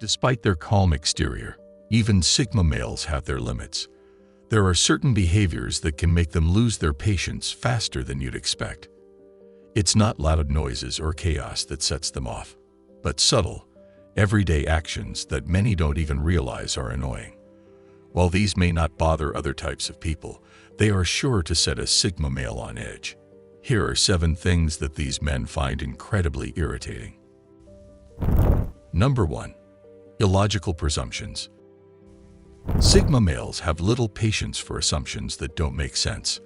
Despite their calm exterior, even Sigma males have their limits. There are certain behaviors that can make them lose their patience faster than you'd expect. It's not loud noises or chaos that sets them off, but subtle, everyday actions that many don't even realize are annoying. While these may not bother other types of people, they are sure to set a Sigma male on edge. Here are 7 things that these men find incredibly irritating. Number 1. Illogical presumptions. Sigma males have little patience for assumptions that don't make sense.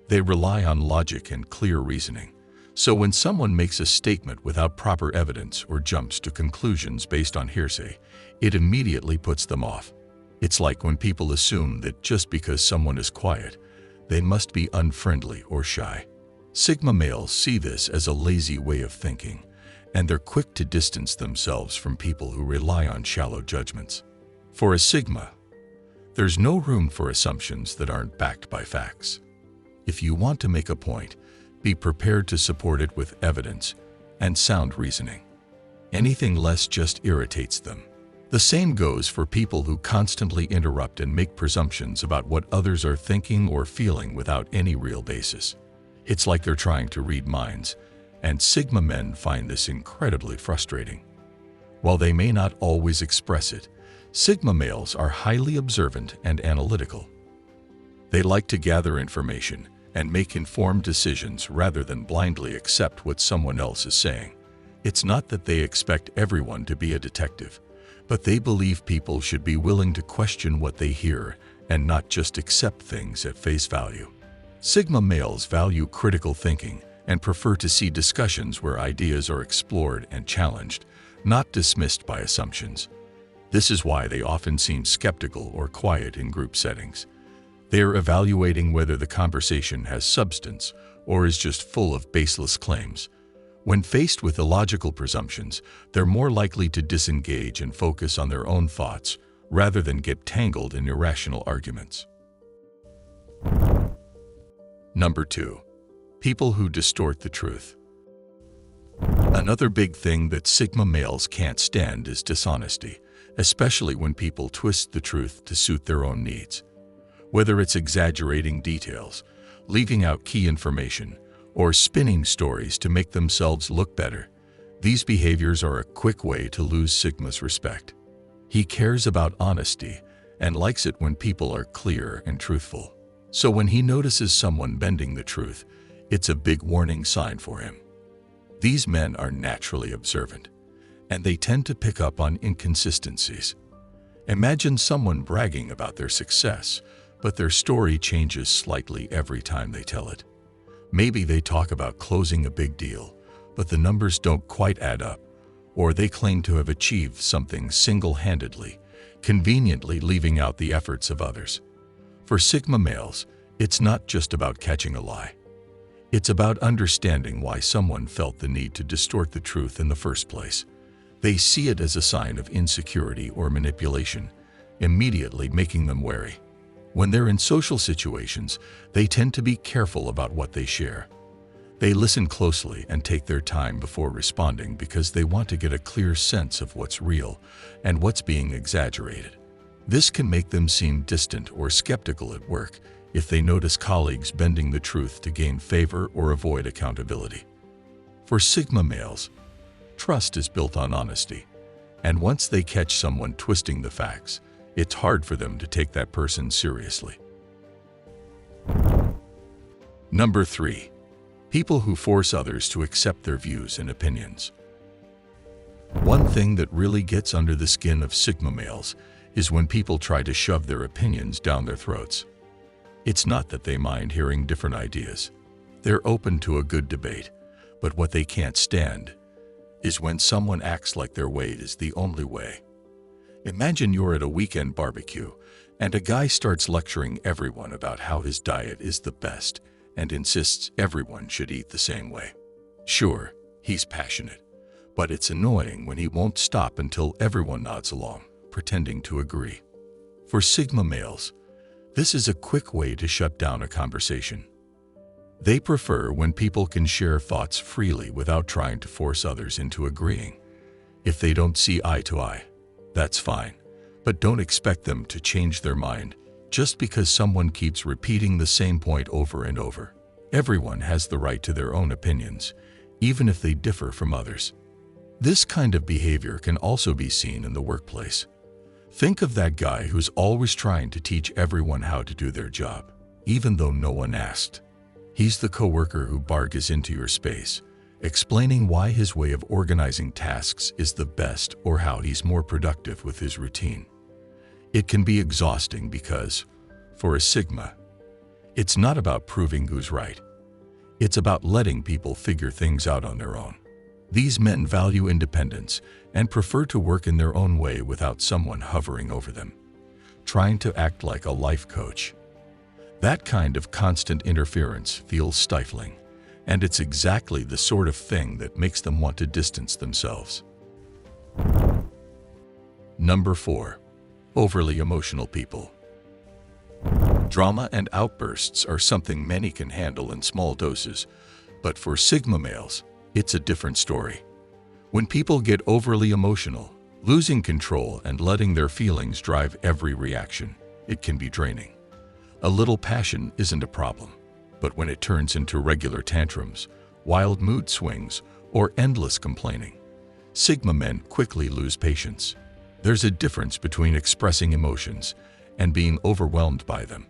They rely on logic and clear reasoning. So when someone makes a statement without proper evidence or jumps to conclusions based on hearsay, it immediately puts them off. It's like when people assume that just because someone is quiet, they must be unfriendly or shy. Sigma males see this as a lazy way of thinking, and they're quick to distance themselves from people who rely on shallow judgments. For a Sigma, there's no room for assumptions that aren't backed by facts. If you want to make a point, be prepared to support it with evidence and sound reasoning. Anything less just irritates them. The same goes for people who constantly interrupt and make presumptions about what others are thinking or feeling without any real basis. It's like they're trying to read minds, and Sigma men find this incredibly frustrating. While they may not always express it, Sigma males are highly observant and analytical. They like to gather information and make informed decisions rather than blindly accept what someone else is saying. It's not that they expect everyone to be a detective, but they believe people should be willing to question what they hear and not just accept things at face value. Sigma males value critical thinking and prefer to see discussions where ideas are explored and challenged, not dismissed by assumptions. This is why they often seem skeptical or quiet in group settings. They are evaluating whether the conversation has substance or is just full of baseless claims. When faced with illogical presumptions, they're more likely to disengage and focus on their own thoughts rather than get tangled in irrational arguments. Number 2. People who distort the truth. Another big thing that Sigma males can't stand is dishonesty, especially when people twist the truth to suit their own needs. Whether it's exaggerating details, leaving out key information, or spinning stories to make themselves look better, these behaviors are a quick way to lose Sigma's respect. He cares about honesty and likes it when people are clear and truthful. So when he notices someone bending the truth, it's a big warning sign for him. These men are naturally observant, and they tend to pick up on inconsistencies. Imagine someone bragging about their success, but their story changes slightly every time they tell it. Maybe they talk about closing a big deal, but the numbers don't quite add up, or they claim to have achieved something single-handedly, conveniently leaving out the efforts of others. For Sigma males, it's not just about catching a lie. It's about understanding why someone felt the need to distort the truth in the first place. They see it as a sign of insecurity or manipulation, immediately making them wary. When they're in social situations, they tend to be careful about what they share. They listen closely and take their time before responding because they want to get a clear sense of what's real and what's being exaggerated. This can make them seem distant or skeptical at work if they notice colleagues bending the truth to gain favor or avoid accountability. For Sigma males, trust is built on honesty, and once they catch someone twisting the facts, it's hard for them to take that person seriously. Number 3. People who force others to accept their views and opinions. One thing that really gets under the skin of Sigma males is when people try to shove their opinions down their throats. It's not that they mind hearing different ideas. They're open to a good debate, but what they can't stand is when someone acts like their way is the only way. Imagine you're at a weekend barbecue and a guy starts lecturing everyone about how his diet is the best and insists everyone should eat the same way. Sure, he's passionate, but it's annoying when he won't stop until everyone nods along, pretending to agree. For Sigma males, this is a quick way to shut down a conversation. They prefer when people can share thoughts freely without trying to force others into agreeing. If they don't see eye to eye, That's fine, but don't expect them to change their mind just because someone keeps repeating the same point over and over. Everyone has the right to their own opinions, even if they differ from others. This kind of behavior can also be seen in the workplace. Think of that guy who's always trying to teach everyone how to do their job, even though no one asked. He's the coworker who barges into your space, explaining why his way of organizing tasks is the best or how he's more productive with his routine. It can be exhausting because, for a Sigma, it's not about proving who's right. It's about letting people figure things out on their own. These men value independence and prefer to work in their own way without someone hovering over them, trying to act like a life coach. That kind of constant interference feels stifling, and it's exactly the sort of thing that makes them want to distance themselves. Number 4. Overly emotional people. Drama and outbursts are something many can handle in small doses, but for Sigma males, it's a different story. When people get overly emotional, losing control and letting their feelings drive every reaction, it can be draining. A little passion isn't a problem, but when it turns into regular tantrums, wild mood swings, or endless complaining, Sigma men quickly lose patience. There's a difference between expressing emotions and being overwhelmed by them.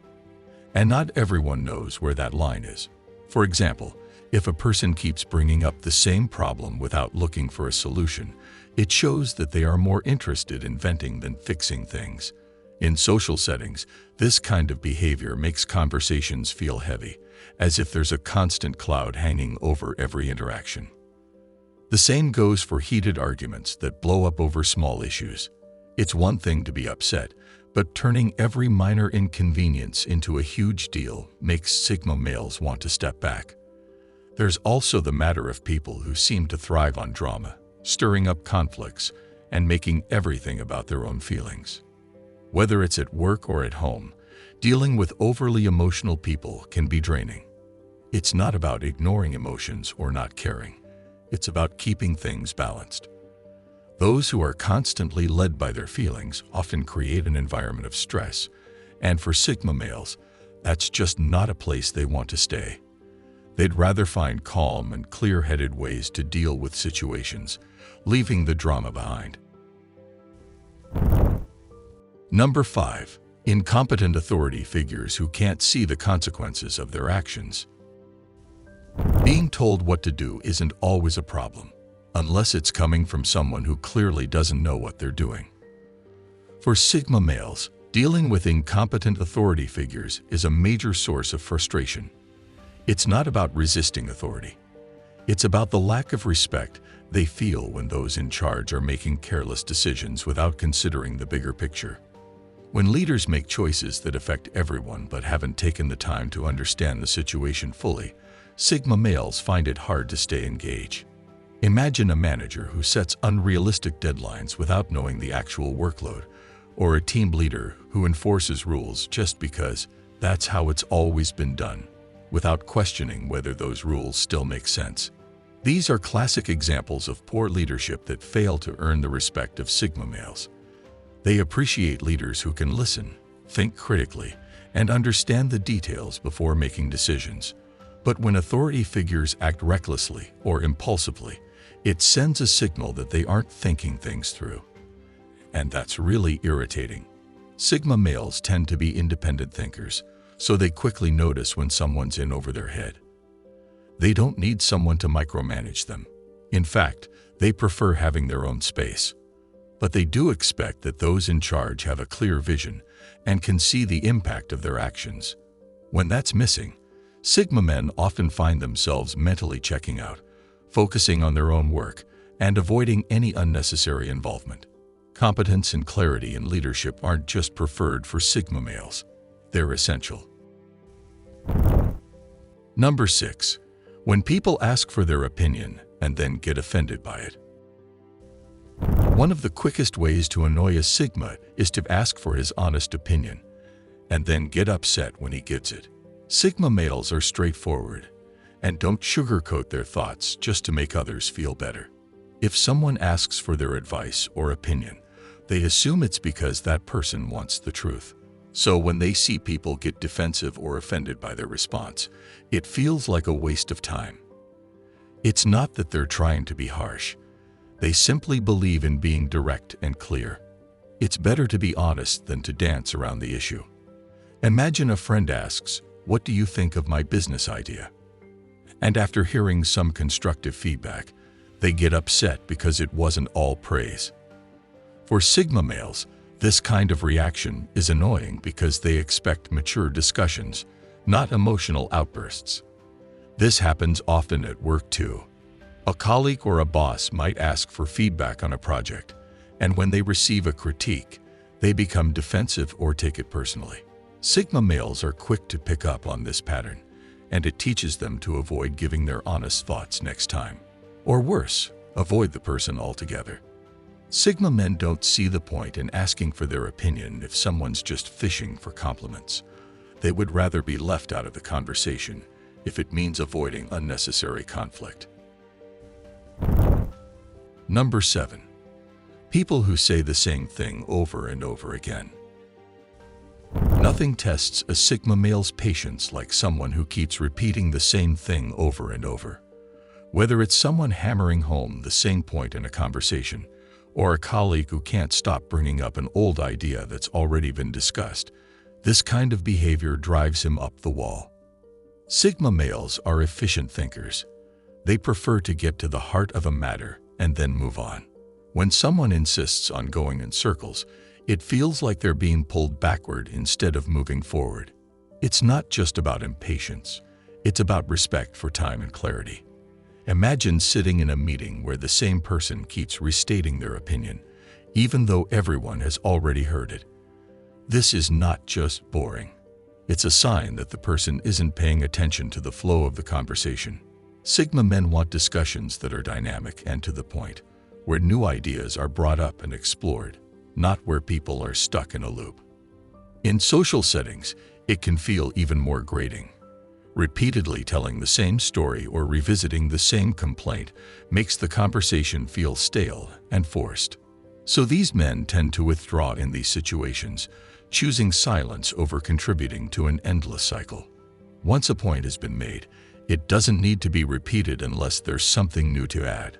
And not everyone knows where that line is. For example, if a person keeps bringing up the same problem without looking for a solution, it shows that they are more interested in venting than fixing things. In social settings, this kind of behavior makes conversations feel heavy, as if there's a constant cloud hanging over every interaction. The same goes for heated arguments that blow up over small issues. It's one thing to be upset, but turning every minor inconvenience into a huge deal makes Sigma males want to step back. There's also the matter of people who seem to thrive on drama, stirring up conflicts, and making everything about their own feelings. Whether it's at work or at home, dealing with overly emotional people can be draining. It's not about ignoring emotions or not caring. It's about keeping things balanced. Those who are constantly led by their feelings often create an environment of stress, and for Sigma males, that's just not a place they want to stay. They'd rather find calm and clear-headed ways to deal with situations, leaving the drama behind. Number 5. Incompetent authority figures who can't see the consequences of their actions. Being told what to do isn't always a problem, unless it's coming from someone who clearly doesn't know what they're doing. For Sigma males, dealing with incompetent authority figures is a major source of frustration. It's not about resisting authority. It's about the lack of respect they feel when those in charge are making careless decisions without considering the bigger picture. When leaders make choices that affect everyone but haven't taken the time to understand the situation fully, Sigma males find it hard to stay engaged. Imagine a manager who sets unrealistic deadlines without knowing the actual workload, or a team leader who enforces rules just because that's how it's always been done, without questioning whether those rules still make sense. These are classic examples of poor leadership that fail to earn the respect of Sigma males. They appreciate leaders who can listen, think critically, and understand the details before making decisions. But when authority figures act recklessly or impulsively, it sends a signal that they aren't thinking things through. And that's really irritating. Sigma males tend to be independent thinkers, so they quickly notice when someone's in over their head. They don't need someone to micromanage them. In fact, they prefer having their own space. But they do expect that those in charge have a clear vision and can see the impact of their actions. When that's missing, Sigma men often find themselves mentally checking out, focusing on their own work, and avoiding any unnecessary involvement. Competence and clarity in leadership aren't just preferred for Sigma males. They're essential. Number 6. When people ask for their opinion and then get offended by it. One of the quickest ways to annoy a Sigma is to ask for his honest opinion, and then get upset when he gives it. Sigma males are straightforward and don't sugarcoat their thoughts just to make others feel better. If someone asks for their advice or opinion, They assume it's because that person wants the truth. So when they see people get defensive or offended by their response, it feels like a waste of time. It's not that they're trying to be harsh. They simply believe in being direct and clear. It's better to be honest than to dance around the issue. Imagine a friend asks, "What do you think of my business idea?" And after hearing some constructive feedback, they get upset because it wasn't all praise. For Sigma males, this kind of reaction is annoying because they expect mature discussions, not emotional outbursts. This happens often at work too. A colleague or a boss might ask for feedback on a project, and when they receive a critique, they become defensive or take it personally. Sigma males are quick to pick up on this pattern, and it teaches them to avoid giving their honest thoughts next time. Or worse, avoid the person altogether. Sigma men don't see the point in asking for their opinion if someone's just fishing for compliments. They would rather be left out of the conversation if it means avoiding unnecessary conflict. Number 7. People who say the same thing over and over again. Nothing tests a Sigma male's patience like someone who keeps repeating the same thing over and over. Whether it's someone hammering home the same point in a conversation, or a colleague who can't stop bringing up an old idea that's already been discussed, this kind of behavior drives him up the wall. Sigma males are efficient thinkers. They prefer to get to the heart of a matter and then move on. When someone insists on going in circles, it feels like they're being pulled backward instead of moving forward. It's not just about impatience. It's about respect for time and clarity. Imagine sitting in a meeting where the same person keeps restating their opinion, even though everyone has already heard it. This is not just boring. It's a sign that the person isn't paying attention to the flow of the conversation. Sigma men want discussions that are dynamic and to the point, where new ideas are brought up and explored, not where people are stuck in a loop. In social settings, it can feel even more grating. Repeatedly telling the same story or revisiting the same complaint makes the conversation feel stale and forced. So these men tend to withdraw in these situations, choosing silence over contributing to an endless cycle. Once a point has been made, it doesn't need to be repeated unless there's something new to add.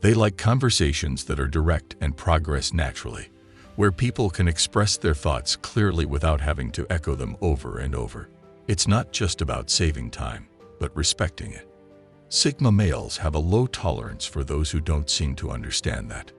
They like conversations that are direct and progress naturally, where people can express their thoughts clearly without having to echo them over and over. It's not just about saving time, but respecting it. Sigma males have a low tolerance for those who don't seem to understand that.